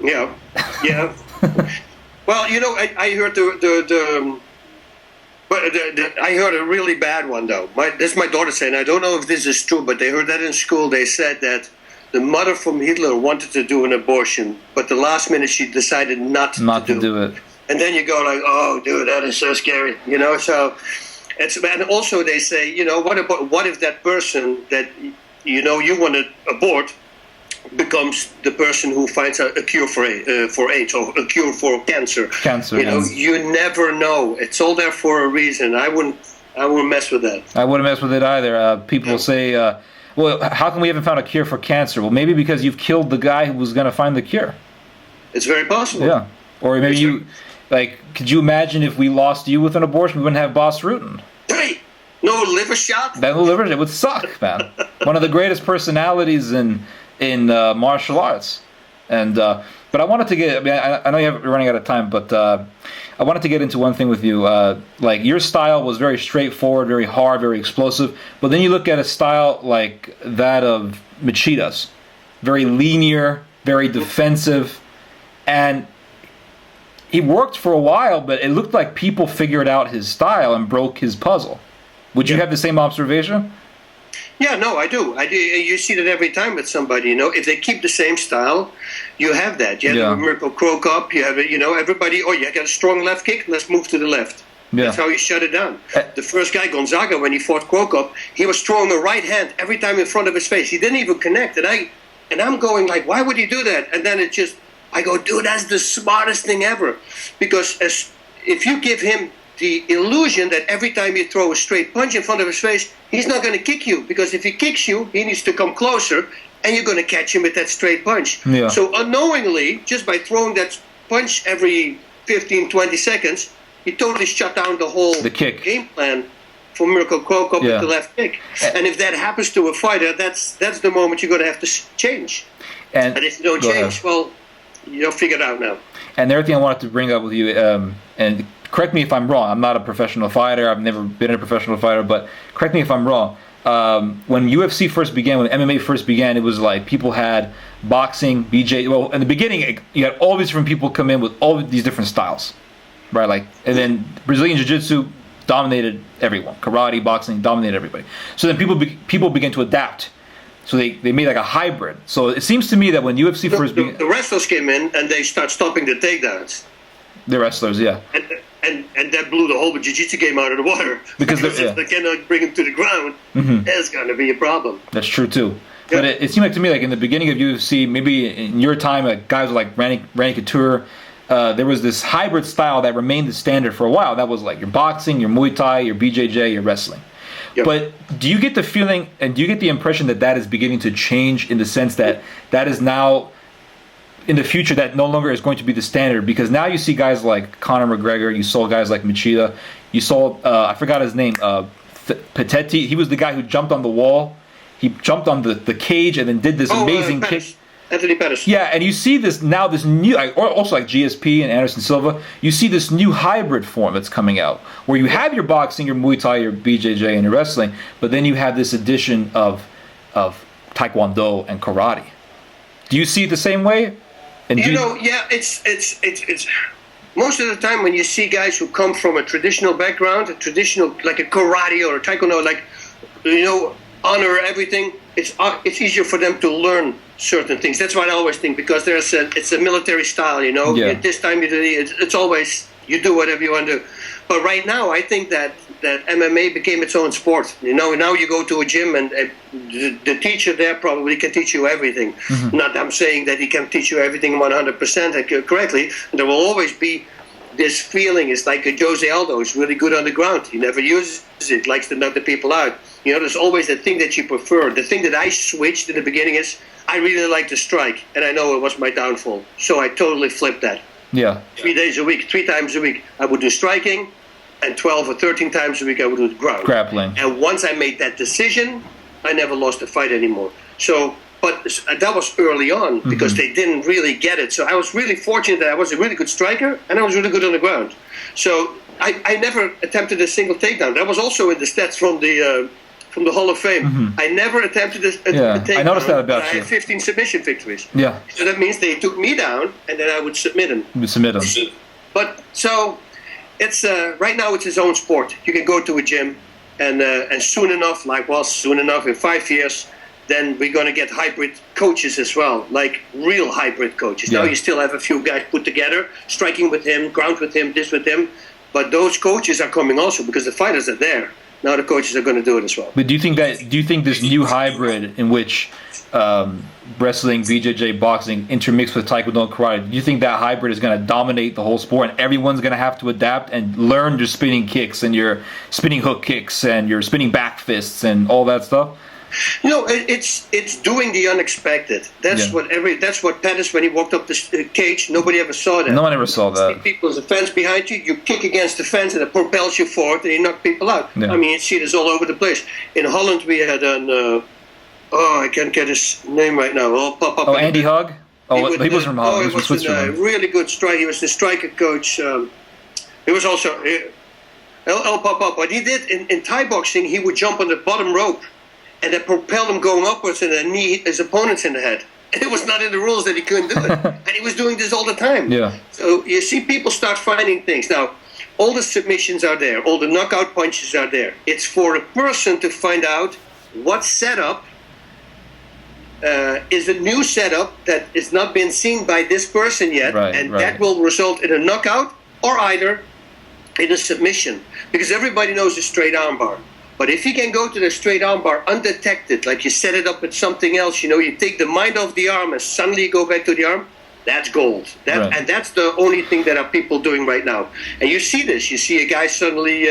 Yeah. Well, I heard I heard a really bad one though. This is my daughter saying. I don't know if this is true, but they heard that in school. They said that the mother from Hitler wanted to do an abortion, but the last minute she decided not to do it. And then you go like, oh, dude, that is so scary, So And also they say, what if that person that you want to abort becomes the person who finds a cure for AIDS or a cure for cancer? You never know. It's all there for a reason. I wouldn't mess with that. I wouldn't mess with it either. People say, well, how come we haven't found a cure for cancer? Well, maybe because you've killed the guy who was going to find the cure. It's very possible. Yeah. Or maybe could you imagine if we lost you with an abortion, we wouldn't have Bas Rutten? Hey, no liver shot? It would suck, man. One of the greatest personalities in martial arts. And but I wanted to get, I know you're running out of time, but I wanted to get into one thing with you. Like, your style was very straightforward, very hard, very explosive. But then you look at a style like that of Machida's, very linear, very defensive, and he worked for a while, but it looked like people figured out his style and broke his puzzle. Would you have the same observation? Yeah, no, I do. You see that every time with somebody, if they keep the same style, you have that. You have a Miracle Crow Cup, you have, everybody, you got a strong left kick, let's move to the left. Yeah. That's how you shut it down. The first guy, Gonzaga, when he fought Crow Cup, he was throwing the right hand every time in front of his face. He didn't even connect. And I'm going like, why would he do that? And then I go, dude, that's the smartest thing ever. Because if you give him the illusion that every time you throw a straight punch in front of his face, he's not going to kick you. Because if he kicks you, he needs to come closer, and you're going to catch him with that straight punch. Yeah. So unknowingly, just by throwing that punch every 15, 20 seconds, he totally shut down the whole game plan for Miracle Crow Cup with the left kick. And if that happens to a fighter, that's the moment you're going to have to change. And if you don't change, well, you'll figure it out now. And the other thing I wanted to bring up with you, and correct me if I'm wrong, I'm not a professional fighter, I've never been a professional fighter, but correct me if I'm wrong. When UFC first began, when MMA first began, it was like people had boxing, BJ. Well, in the beginning, you had all these different people come in with all these different styles, right? Like, and then Brazilian Jiu-Jitsu dominated everyone. Karate, boxing dominated everybody. So then people began to adapt. So they made like a hybrid. So it seems to me that when UFC first began, the wrestlers came in and they start stopping the takedowns. The wrestlers, yeah. And that blew the whole jiu-jitsu game out of the water. Because if they cannot bring him to the ground, there's going to be a problem. That's true, too. Yeah. But it seemed like to me, like in the beginning of UFC, maybe in your time, like guys like Randy Couture, there was this hybrid style that remained the standard for a while. That was like your boxing, your Muay Thai, your BJJ, your wrestling. Yep. But do you get the feeling, and do you get the impression that is beginning to change in the sense that is now, in the future, that no longer is going to be the standard? Because now you see guys like Conor McGregor, you saw guys like Machida, you saw, I forgot his name, Petiti. He was the guy who jumped on the wall. He jumped on the cage and then did this amazing kick. Anthony Pettis. Yeah, and you see this now, this new, or also like GSP and Anderson Silva, you see this new hybrid form that's coming out, where you have your boxing, your Muay Thai, your BJJ, and your wrestling, but then you have this addition of Taekwondo and Karate. Do you see it the same way? And it's most of the time when you see guys who come from a traditional background, like a Karate or a Taekwondo, like, honor everything, it's easier for them to learn certain things. That's what I always think, because it's a military style, At this time, it's always, you do whatever you want to do. But right now, I think that MMA became its own sport. Now you go to a gym and the teacher there probably can teach you everything. Mm-hmm. Not that I'm saying that he can teach you everything 100% correctly. There will always be this feeling. It's like Jose Aldo is really good on the ground. He never uses it, likes to knock the people out. There's always the thing that you prefer. The thing that I switched in the beginning is I really like to strike, and I know it was my downfall. So I totally flipped that. Yeah. 3 days a week, 3 times a week, I would do striking, and 12 or 13 times a week I would do grappling. And once I made that decision, I never lost a fight anymore. So, but that was early on, because they didn't really get it. So I was really fortunate that I was a really good striker, and I was really good on the ground. So I never attempted a single takedown. That was also in the stats from the Hall of Fame. Mm-hmm. I never attempted a takedown. I noticed that about you. I had 15 submission victories. Yeah. So that means they took me down, and then I would submit him. But so it's right now it's his own sport. You can go to a gym, and soon enough, in 5 years, then we're going to get hybrid coaches as well, like real hybrid coaches. Yeah. Now you still have a few guys put together, striking with him, ground with him, this with him. But those coaches are coming also because the fighters are there. Now the coaches are going to do it as well. But do you think this new hybrid in which wrestling, BJJ, boxing intermixed with Taekwondo and Karate, do you think that hybrid is going to dominate the whole sport and everyone's going to have to adapt and learn your spinning kicks and your spinning hook kicks and your spinning back fists and all that stuff? You know, it's doing the unexpected. That's what Pettis, when he walked up the cage, nobody ever saw that. No one ever saw that. People, there's a fence behind you, you kick against the fence and it propels you forward and you knock people out. Yeah. I mean, you see this all over the place. In Holland we had I can't get his name right now. I'll pop up. Oh, Andy Hug? Oh, he was from Holland. He was from Switzerland. A really good strike. He was the striker coach. He was also... I'll pop up. What he did in Thai boxing, he would jump on the bottom rope and that propelled him going upwards and then knee his opponents in the head. And it was not in the rules that he couldn't do it. And he was doing this all the time. Yeah. So you see people start finding things. Now, all the submissions are there. All the knockout punches are there. It's for a person to find out what setup is a new setup that is not been seen by this person yet. Right. That will result in a knockout or either in a submission. Because everybody knows a straight armbar. But if you can go to the straight armbar undetected, like you set it up with something else, you know, you take the mind off the arm and suddenly you go back to the arm, that's gold. And that's the only thing that are people doing right now. And you see this. You see a guy suddenly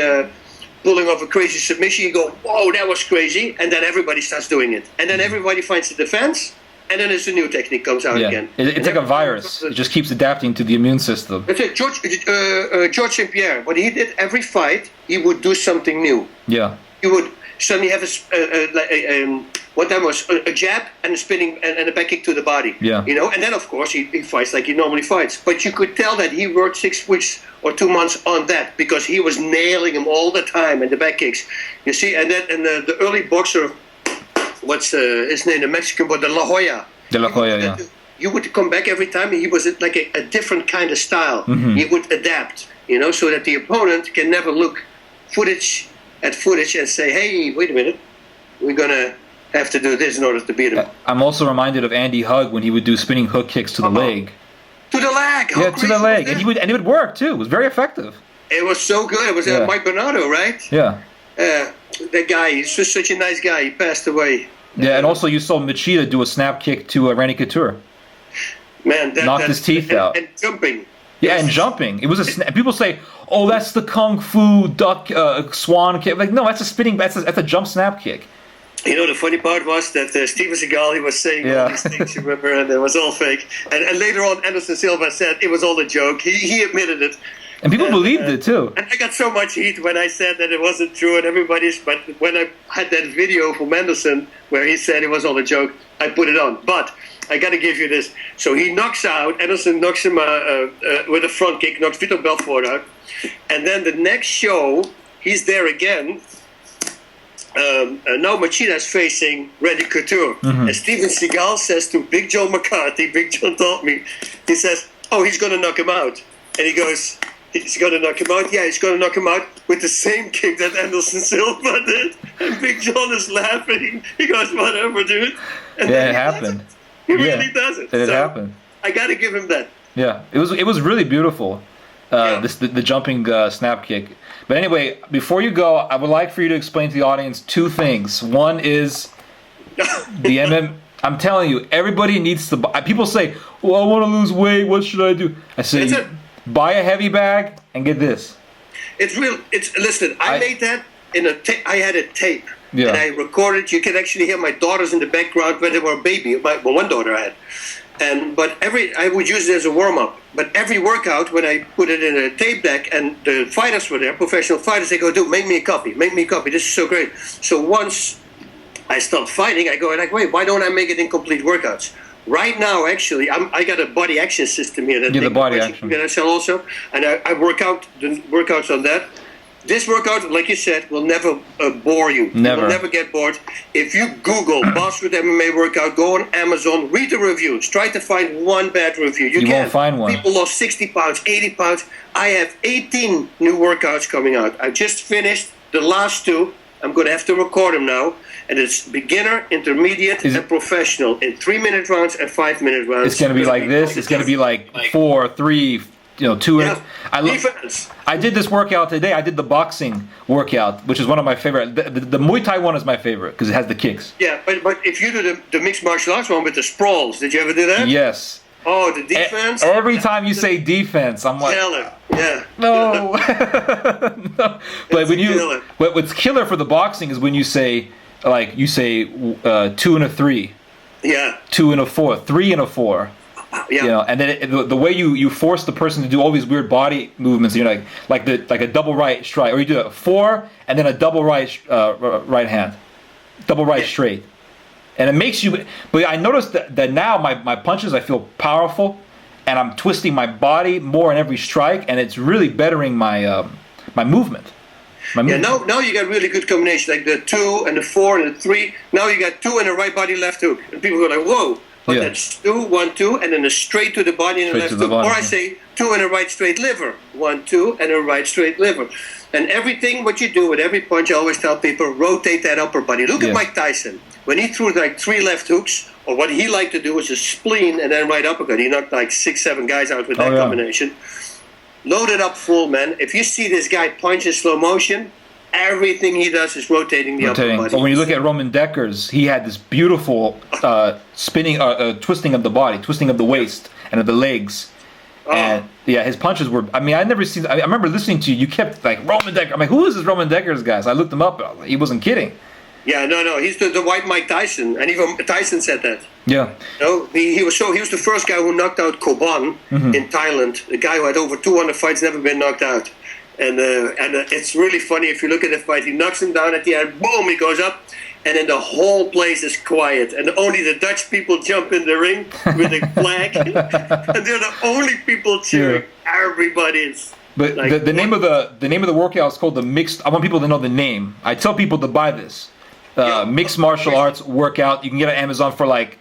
pulling off a crazy submission. You go, whoa, that was crazy. And then everybody starts doing it. And then everybody finds the defense. And then it's a new technique comes out again. It's like a virus. It just keeps adapting to the immune system. That's it. George St. Pierre, what he did every fight, he would do something new. Yeah. He would suddenly have what that was, a jab and a spinning and a back kick to the body. Yeah. You know, and then of course he fights like he normally fights. But you could tell that he worked 6 weeks or 2 months on that because he was nailing him all the time and the back kicks. You see, and the early boxer, what's his name, the Mexican boy, De La Hoya. De La Hoya, yeah. You would come back every time. He was like a different kind of style. Mm-hmm. He would adapt, you know, so that the opponent can never look footage and say, hey, wait a minute, we're going to have to do this in order to beat him. I'm also reminded of Andy Hug when he would do spinning hook kicks to the leg. To the leg? Yeah, to the leg. And it would work, too. It was very effective. It was so good. It was Mike Bernardo, right? Yeah. That guy, he's just such a nice guy. He passed away. Yeah, and also you saw Machida do a snap kick to Randy Couture. Man, knocked his teeth out. And jumping. Yeah, and jumping. It was people say, "Oh, that's the kung fu duck swan kick." Like, no, that's a spinning. That's a jump snap kick. You know, the funny part was that Steven Seagal, he was saying all these things, you remember, and it was all fake. And later on, Anderson Silva said it was all a joke. He admitted it. And people believed it too. And I got so much heat when I said that it wasn't true, and but when I had that video from Anderson where he said it was all a joke, I put it on. But I got to give you this. So he knocks out, Anderson knocks him with a front kick, knocks Vitor Belfort out. And then the next show, he's there again. Now Machida's facing Randy Couture. Mm-hmm. And Steven Seagal says to Big John McCarthy, Big John told me, he says, oh, he's going to knock him out. And he goes, he's going to knock him out? Yeah, he's going to knock him out with the same kick that Anderson Silva did. And Big John is laughing. He goes, whatever, dude. And it happened. He really does it. It happened. I got to give him that. Yeah, it was really beautiful. The jumping snap kick. But anyway, before you go, I would like for you to explain to the audience 2 things. One is the MM. I'm telling you, everybody needs to buy. People say, "Well, I want to lose weight. What should I do?" I say, buy a heavy bag and get this. It's real. Listen. I made that in a tape. I had a tape. Yeah. And I recorded. You can actually hear my daughters in the background when they were a baby. One daughter I had. But I would use it as a warm-up. But every workout, when I put it in a tape deck and the fighters were there, professional fighters, they go, dude, make me a copy. This is so great. So once I stopped fighting, I go like, wait, why don't I make it in complete workouts? Right now, actually, I got a body action system here. That the body action. That I sell also. And I work out the workouts on that. This workout, like you said, will never bore you. Never. You will never get bored. If you Google Bas Rutten MMA workout, go on Amazon, read the reviews. Try to find one bad review. You won't find one. People lost 60 pounds, 80 pounds. I have 18 new workouts coming out. I just finished the last 2. I'm going to have to record them now. And it's beginner, intermediate, and professional in 3-minute rounds and 5-minute rounds. It's going to be like this. It's going to be like 4, 3, two. Yeah. Defense. I did this workout today. I did the boxing workout, which is one of my favorite. The Muay Thai one is my favorite because it has the kicks. Yeah, but if you do the mixed martial arts one with the sprawls, did you ever do that? Yes. Oh, the defense. Every time you say defense, I'm like, killer. Yeah. No. No. But what's killer for the boxing is when you say 2 and a 3. Yeah. 2 and a 4, 3 and a 4. Yeah. And then the way you force the person to do all these weird body movements, like a double right strike, or you do a 4 and then a double right right hand, double right straight, and it makes you. But I noticed that now my punches, I feel powerful, and I'm twisting my body more in every strike, and it's really bettering my movement. Yeah, now you got really good combination, like the 2 and the 4 and the 3. Now you got 2 and a right body left hook, and people go like, whoa. But that's 2, 1, 2, and then a straight to the body and a left hook. Or I say 2 and a right straight liver, 1, 2, and a right straight liver. And everything what you do with every punch, I always tell people, rotate that upper body. Look at Mike Tyson. When he threw like 3 left hooks, or what he liked to do was a spleen and then right uppercut. He knocked like 6, 7 guys out with that combination. Loaded up full, man. If you see this guy punch in slow motion, everything he does is rotating the upper body. But when you look at Roman Decker's, he had this beautiful spinning, twisting of the body, twisting of the waist and of the legs. And his punches were. I mean, I remember listening to you. You kept like Roman Decker. I'm like, who is this Roman Decker's guy? So I looked him up. He wasn't kidding. Yeah, no, he's the white Mike Tyson, and even Tyson said that. Yeah. He was the first guy who knocked out Koban in Thailand, a guy who had over 200 fights, never been knocked out. And it's really funny if you look at the fight. He knocks him down at the end. Boom! He goes up, and then the whole place is quiet, and only the Dutch people jump in the ring with a flag, and they're the only people cheering. Yeah. Everybody is. But like, the name of the workout is called the mixed. I want people to know the name. I tell people to buy this mixed martial arts workout. You can get it on Amazon for like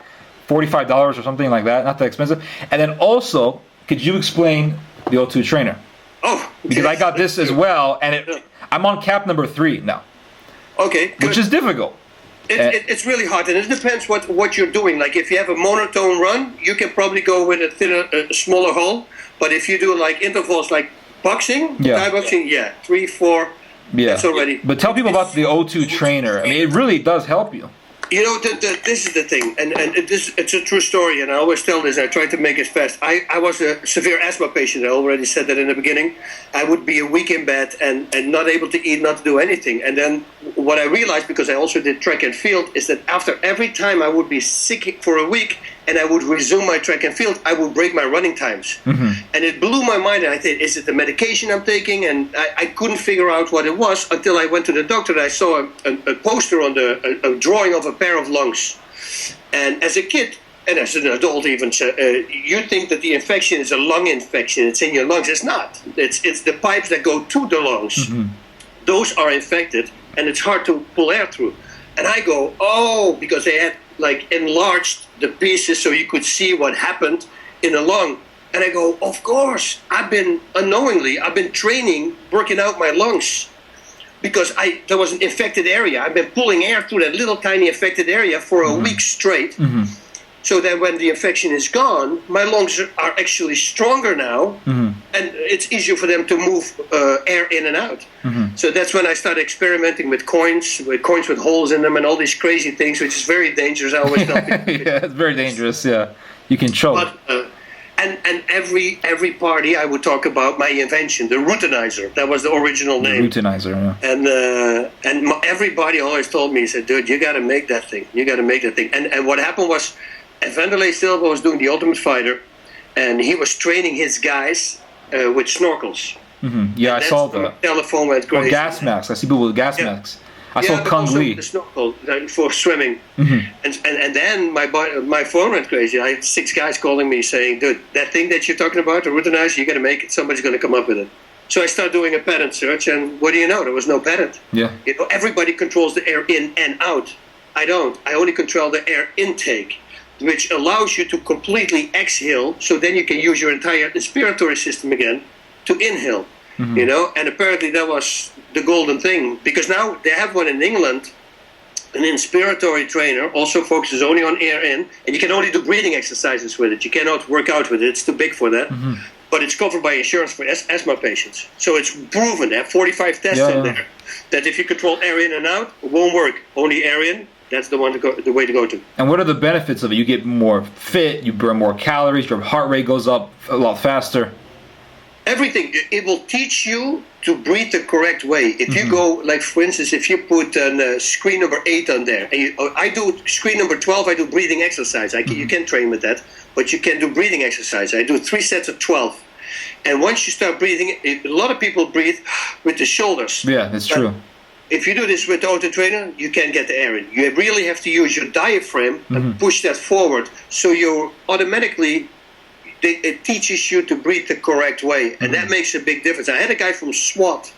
$45 or something like that. Not that expensive. And then also, could you explain the O2 trainer? Oh, because I got this as well, and I'm on cap number 3 now. Okay, good. Which is difficult. It's really hard, and it depends what you're doing. Like if you have a monotone run, you can probably go with a thinner, smaller hole. But if you do like intervals, like boxing, Thai boxing, 3, 4, that's already. But tell people about the O2 trainer. I mean, it really does help you. You know, this is the thing, and it's a true story, and I always tell this, I try to make it fast. I was a severe asthma patient, I already said that in the beginning. I would be a week in bed and not able to eat, not to do anything. And then what I realized, because I also did track and field, is that after every time I would be sick for a week, and I would resume my track and field, I would break my running times. And it blew my mind, and I thought, is it the medication I'm taking? And I couldn't figure out what it was until I went to the doctor, and I saw a poster on a drawing of a pair of lungs. And as a kid, and as an adult even, you think that the infection is a lung infection, it's in your lungs. It's not. It's the pipes that go to the lungs. Those are infected, and it's hard to pull air through. And I go, because they had like enlarged the pieces so you could see what happened in the lung. And I go, of course, I've been training, working out my lungs, because there was an infected area. I've been pulling air through that little tiny infected area for a week straight. So that when the infection is gone, my lungs are actually stronger now, and it's easier for them to move air in and out. So that's when I started experimenting with coins with holes in them and all these crazy things, which is very dangerous. I always tell people. Yeah, it's very dangerous. Yeah, you can choke. But, and every party I would talk about my invention, the Ruttenizer. That was the original name. Ruttenizer, yeah. And everybody always told me, he said, dude, you got to make that thing. You got to make that thing. And what happened was, Vanderlei Silva was doing The Ultimate Fighter, and he was training his guys with snorkels. Yeah, I saw that. Telephone went crazy. Or gas masks. I see people with gas masks. I saw Kung Lee. The snorkel for swimming. And then my phone went crazy. I had 6 guys calling me saying, dude, that thing that you're talking about, the Ruttenizer, you got to make it. Somebody's going to come up with it. So I started doing a patent search, and what do you know? There was no patent. Yeah. You know, everybody controls the air in and out. I don't. I only control the air intake, which allows you to completely exhale, so then you can use your entire respiratory system again to inhale. You know, and apparently that was the golden thing, because now they have one in England, an inspiratory trainer, also focuses only on air in, and you can only do breathing exercises with it. You cannot work out with it, it's too big for that. but it's covered by insurance for asthma patients. So it's proven. They have 45 tests on there that if you control air in and out, it won't work. Only air in. That's the way to go to. And what are the benefits of it? You get more fit, you burn more calories, your heart rate goes up a lot faster. Everything. It will teach you to breathe the correct way. If you go, like for instance, if you put screen number 8 on there, and I do screen number 12, I do breathing exercise. You can train with that, but you can do breathing exercise. I do 3 sets of 12. And once you start breathing, a lot of people breathe with the shoulders. Yeah, that's true. If you do this with the auto trainer, you can't get the air in. You really have to use your diaphragm and push that forward. So you automatically, it teaches you to breathe the correct way. And that makes a big difference. I had a guy from SWAT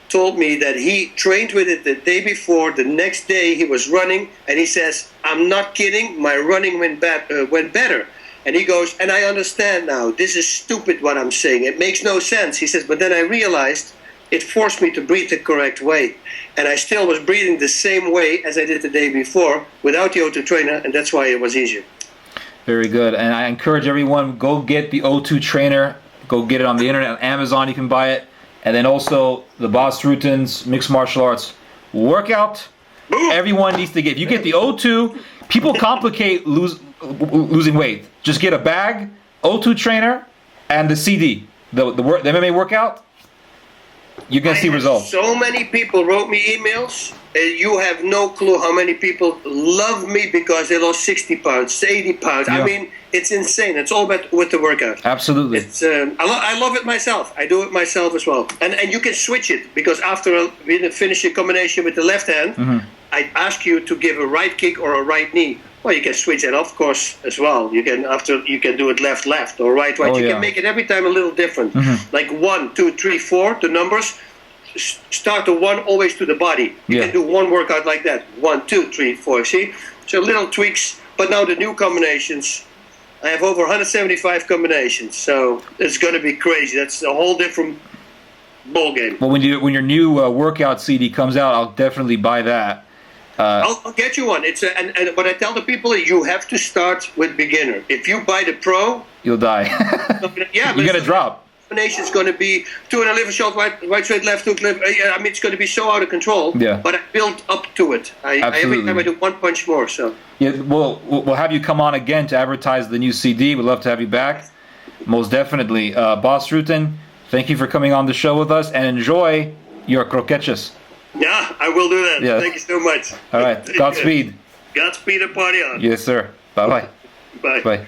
told me that he trained with it the day before. The next day he was running, and he says, I'm not kidding, my running went better. And he goes, and I understand now, this is stupid what I'm saying. It makes no sense. He says, but then I realized it forced me to breathe the correct way. And I still was breathing the same way as I did the day before without the O2 trainer, and that's why it was easier. Very good. And I encourage everyone, go get the O2 trainer. Go get it on the internet, on Amazon, you can buy it. And then also the Bas Rutten's Mixed Martial Arts workout. Boom. Everyone needs to get. If you get the O2, people complicate losing weight. Just get a bag, O2 trainer, and the CD, the MMA workout. You're going to see results. So many people wrote me emails. You have no clue how many people love me because they lost 60 pounds, 80 pounds. Yeah. I mean, it's insane. It's all about with the workout. Absolutely. It's, I love it myself. I do it myself as well. And you can switch it because after we finish a combination with the left hand, I ask you to give a right kick or a right knee. Well, you can switch that, of course, as well. You can do it left or right. You can make it every time a little different. Like 1, 2, 3, 4. The numbers start the 1 always to the body. You can do one workout like that. 1, 2, 3, 4. See, so little tweaks. But now the new combinations. I have over 175 combinations, so it's going to be crazy. That's a whole different ball game. Well, when your new workout CD comes out, I'll definitely buy that. I'll get you one. It's and what I tell the people is you have to start with beginner. If you buy the pro, you'll die. Yeah, you're gonna drop. Combination is going to be 2 and a liver shot, right straight, left hook. I mean, it's going to be so out of control. Yeah. But I built up to it. Every time I do one punch more. So. Yeah, we'll have you come on again to advertise the new CD. We'd love to have you back. Most definitely, Bas Rutten. Thank you for coming on the show with us, and enjoy your croquettes. Yeah, I will do that. Yeah. Thank you so much. All right. Godspeed. Godspeed and party on. Yes, sir. Bye-bye. Bye. Bye.